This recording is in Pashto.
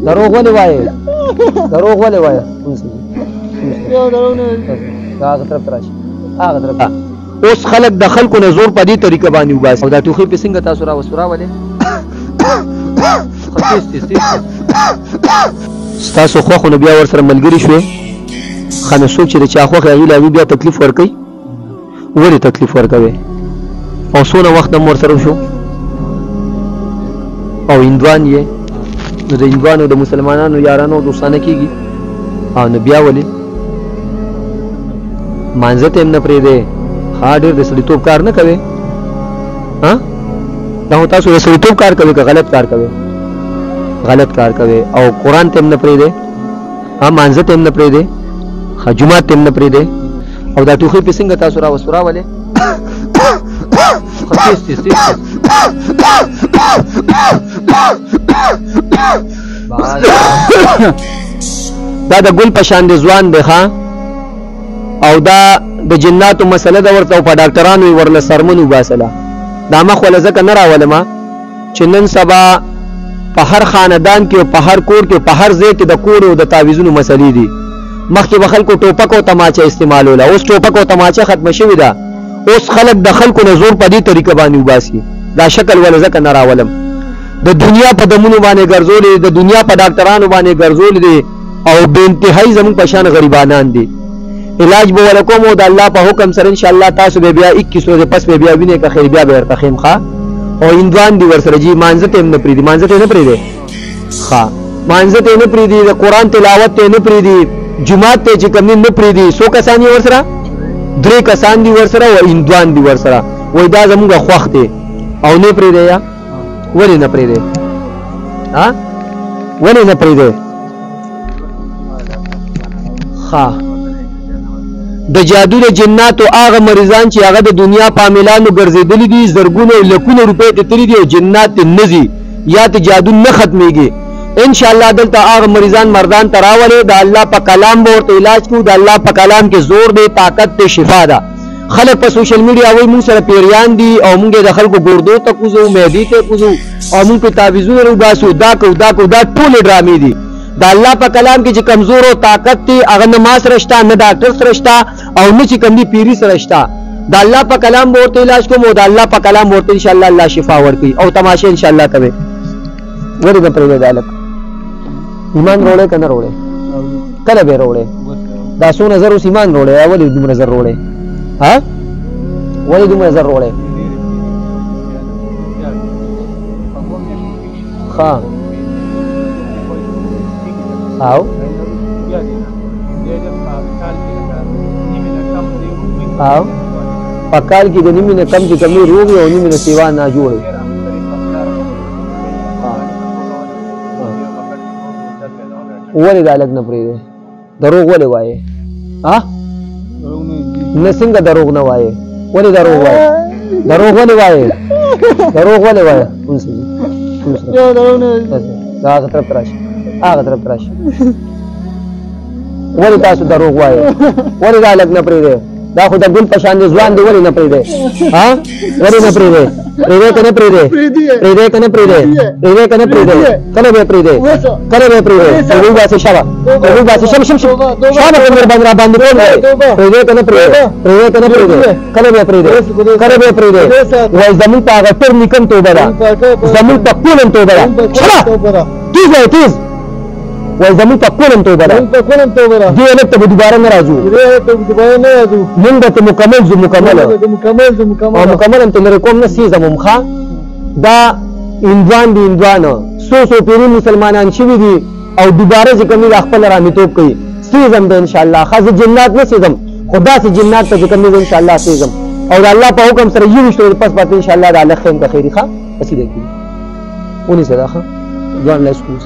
دروغ ولې وایې؟ دروغ ولې وایې؟ هغه طرف ته راشي، هغه طرف ته. اوس خلک د خلکو نه زور په دې طریقه باندې وباسي او دا ټوخي په څنګه تاسو راوستراولې؟ ستاسو خوښ نو بیا ورسره ملګري شوې ښه نو څوک چې د چا خوښ هغې له هغې بیا تکلیف ورکوي. ولې تکلیف ورکوي؟ او څونه وخت هم ورسره شو او هندوان یې نو د هندوانو د مسلمانانو یارانو دوستانه کېږي او نو بیا ولې مانځه ته هم نه پرېږدې؟ ها ډېر د سړیتوب کار نه کوې؟ دا خو تاسو د سړیتوب کار کوئ که غلط کار کوئ؟ غلط کار کوئ. او قرآن ته هم نه پرېږدې؟ مانځه ته هم نه پرېږدې؟ جومات ته هم نه پرېږدې؟ او دا ټوخۍ پې څنګه تاسو راوستراولې؟ دا د ګل په شان د ځوان دی ښه او دا د جناتو مسله ده ورته او په ډاکټرانو یې ورله سرمن وباسله. دا مخ وله ځکه نه راولمه چې نن سبا په هر خاندان کې او په هر کور کې په هر ځای کې د کور او د تعویذونو مسلې دي. مخکې به خلکو ټوپک او تماچه استعمالوله، اوس ټوپک او تماچه ختمه شوې ده. اوس خلک د خلکو نه زور په دې طریقه باندې وباسي. دا شکل ولې ځکه نه راولم د دنیا په دمونو باندې ګرځولې، د دنیا په ډاکټرانو باندې ګرځولې دي او بې انتهایي زموږ په شان غریبانان دي. علاج به ورته کوم او د الله په حکم سره انشاءالله تاسو به بیا 21 ورځې پس به بیا وینئ که خیر بیا به ورته ښیم ښه. او هندوان دي ورسره جي مانځه ته هم نه پرېږدي، مانځه ته یې نه پرېږدی ښه، مانځه ته یې نه پرېږدي، د قرآن تلاوت ته یې نه پرېږدي، جومات ته یې چې کوم دي نه پرېږدي. څو کسان یې ورسره؟ 3 کسان دي ورسره او هندوان دي ورسره. وایي دا زموږ خوښ دی او نه پرېږدی. یا ولې نه پرېږدی؟ ولې نه پرېږدی؟ ښه د جادو د جناتو هغه مریضان چې هغه د دنیا په عاملانو ګرځېدلي دي، زرګونه او لکونه روپۍ ته تللي دي او جنات ته نه ځي یا ته جادو نه ختمېږي. انشاءالله دلته هغه مریضان مردان ته راولې د الله په کلام به ورته علاج کوو. د الله په کلام کې زور دی، طاقت دی، شفا ده. خلک په سوشل میډیا وایي موږ سره پیریان دي او موږ د خلکو ګردو ته کوزو، معدې ته کوزو او موږ پې تعویذونه وباسو. دا کوو دا کوو، دا ټولې ډرامې دي. د الله په کلام کې چې کمزور او طاقت دی هغه نه ما سره شته، نه ډاکټر سره شته او نه چې کوم دي پیري سره شته. د الله په کلام به ورته علاج کوم او د الله په کلام ورته انشاءالله الله شفا ورکوي او تماشې انشاءالله کوي. ولې نه پرېږدی دا هلک؟ ایمان روړی که نه روړی؟ کله به یې روړی؟ دا څونه زر اوس ایمان روړی؟ ولې دومره زر روړی؟ ولې دومره زر روړی؟ ښه او په کال کې د نیمې نه کم چې کمې روغ او نیمې نه سیوا نه جوړ. ولې دا هلک نه پرېږدی؟ دروغ ولې وایې؟ نه څنګه دروغ نه وایې؟ ولې دروغ وایې؟ دروغ ولې وایې؟ دروغ ولې وایې؟ هغه طرف ته راشي، هغه طرف ته راشي. ولې تاسو دروغ وایې؟ ولې دا هلک نه پرېږدی؟ دا خو د ګل په شان دی ځوان دی، ولې نه پرېږدی؟ ولې نه پرېږدی؟ پرېږدی که نه پرېږدی؟ پرېږدی که نه پرېږدی؟ پرېږدی که نه پرېږدی؟ کله به یې پرېږدی؟ کله به یې پرېږدی؟ پرېږدی وباسې شابه، پرېږدی وباسې شم شم شم شابه په مهرباني راباندې کول دی. پرېږدی که نه پرېږدی؟ پرېږدی که نه پرېږدی؟ کله به یې پرېږدی؟ کله به یې پرېږدی؟ وایي زموږ په هغه ټر نیکم توبه ده، زموږ په کولم توبه ده. شابه تیز وایي تیز وایي زموږ په کولم توبه ده. دې هلک ته به دوباره نه راځو، موږ به ته مکمل ځو، مکمل او مکمل هم ته لرې کوم نه سیزم هم ښه. دا هندوان دي، هندوانه څو پیري مسلمانان شوي دي او دوباره چې کوم دي خپل رامیتوب کوي. سیزم ده انشاءالله ښه، زه جنات نه سیزم خو داسې جنات ته چې کوم دي انشاءالله سیزم او د الله په حکم سره 21 ورځې پس پاته انشاءالله د هلک خیم ته خیري ښه پسې دی کېږي. ونیسه دا ښه ځوان له سکول